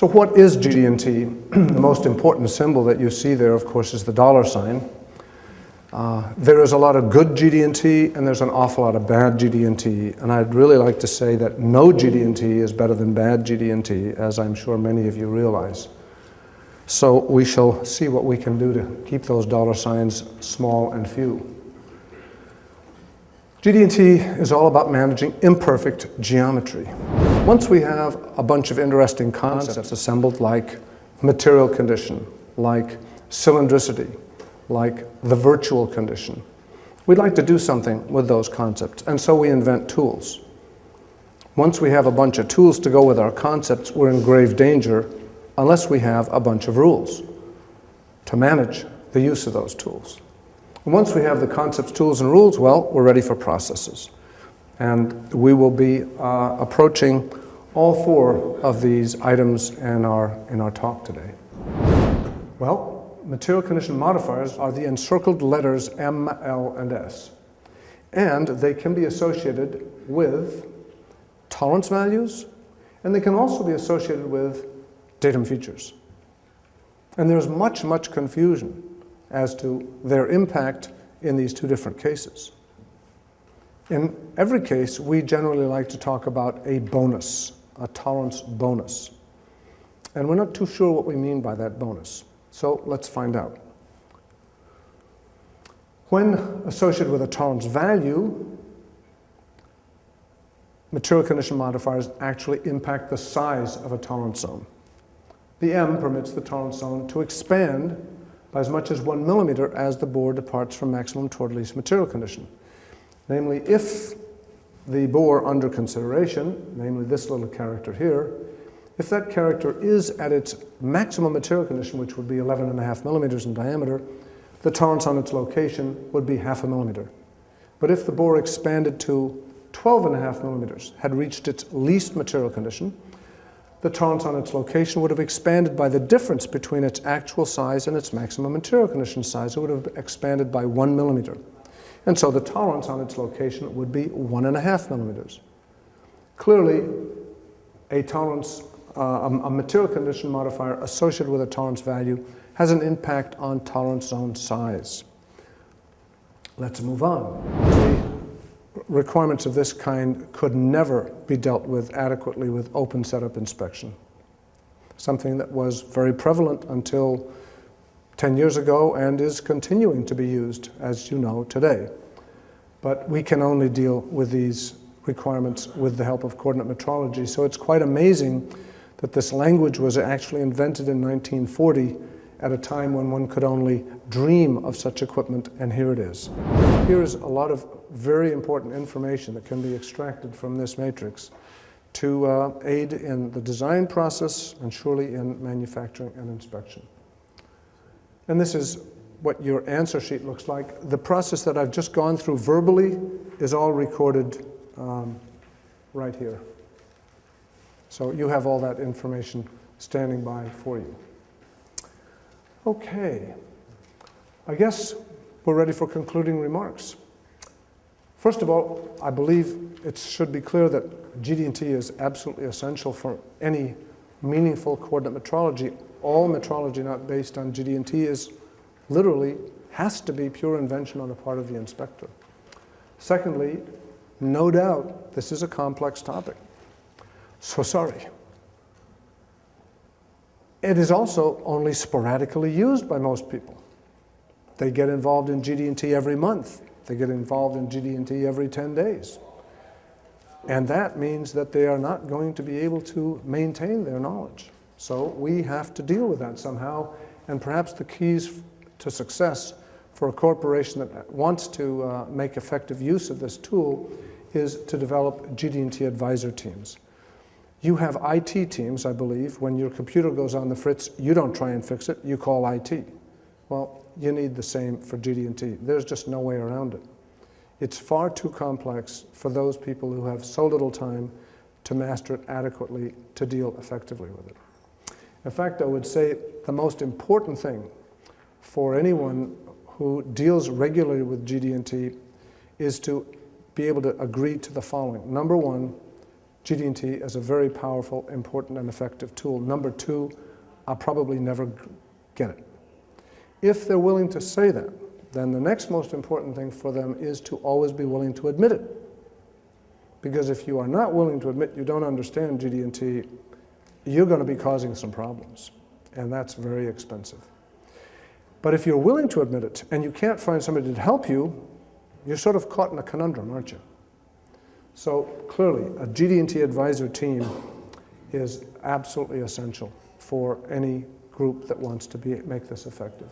So what is GD&T? The most important symbol that you see there, of course, is the $sign. There is a lot of good GD&T, and there's an awful lot of bad GD&T. And I'd really like to say that no GD&T is better than bad GD&T, as I'm sure many of you realize. So we shall see what we can do to keep those $signs small and few. GD&T is all about managing imperfect geometry. Once we have a bunch of interesting concepts assembled, like material condition, like cylindricity, like the virtual condition, we'd like to do something with those concepts, and so we invent tools. Once we have a bunch of tools to go with our concepts, we're in grave danger unless we have a bunch of rules to manage the use of those tools. And once we have the concepts, tools, and rules, well, we're ready for processes. And we will be approaching all four of these items in our talk today. Well, material condition modifiers are the encircled letters M, L, and S. And they can be associated with tolerance values, and they can also be associated with datum features. And there's much, much confusion as to their impact in these two different cases. In every case, we generally like to talk about a bonus, a tolerance bonus. And we're not too sure what we mean by that bonus. So let's find out. When associated with a tolerance value, material condition modifiers actually impact the size of a tolerance zone. The M permits the tolerance zone to expand by as much as 1 millimeter as the bore departs from maximum toward least material condition. Namely, if the bore under consideration, namely this little character here, if that character is at its maximum material condition, which would be 11.5 millimeters in diameter, the tolerance on its location would be 0.5 millimeter. But if the bore expanded to 12.5 millimeters, had reached its least material condition, the tolerance on its location would have expanded by the difference between its actual size and its maximum material condition size. It would have expanded by 1 millimeter. And so the tolerance on its location would be 1.5 millimeters. Clearly, a tolerance, a material condition modifier associated with a tolerance value has an impact on tolerance zone size. Let's move on. Requirements of this kind could never be dealt with adequately with open setup inspection. Something that was very prevalent until 10 years ago and is continuing to be used, as you know, today. But we can only deal with these requirements with the help of coordinate metrology. So it's quite amazing that this language was actually invented in 1940 at a time when one could only dream of such equipment, and here it is. Here is a lot of very important information that can be extracted from this matrix to aid in the design process and surely in manufacturing and inspection. And this is what your answer sheet looks like. The process that I've just gone through verbally is all recorded right here. So you have all that information standing by for you. Okay, I guess we're ready for concluding remarks. First of all, I believe it should be clear that GD&T is absolutely essential for any meaningful coordinate metrology. All metrology not based on GD&T is literally has to be pure invention on the part of the inspector. Secondly, no doubt this is a complex topic. So sorry. It is also only sporadically used by most people. They get involved in GD&T every month. They get involved in GD&T every 10 days. And that means that they are not going to be able to maintain their knowledge. So we have to deal with that somehow. And perhaps the keys to success for a corporation that wants to make effective use of this tool is to develop GD&T advisor teams. You have IT teams, I believe. When your computer goes on the fritz, you don't try and fix it, you call IT. Well, you need the same for GD&T. There's just no way around it. It's far too complex for those people who have so little time to master it adequately to deal effectively with it. In fact, I would say the most important thing for anyone who deals regularly with GD&T is to be able to agree to the following. Number one, GD&T is a very powerful, important, and effective tool. Number two, I'll probably never get it. If they're willing to say that, then the next most important thing for them is to always be willing to admit it. Because if you are not willing to admit you don't understand GD&T, you're going to be causing some problems, and that's very expensive. But if you're willing to admit it, and you can't find somebody to help you, you're sort of caught in a conundrum, aren't you? So clearly, a GD&T advisor team is absolutely essential for any group that wants to make this effective.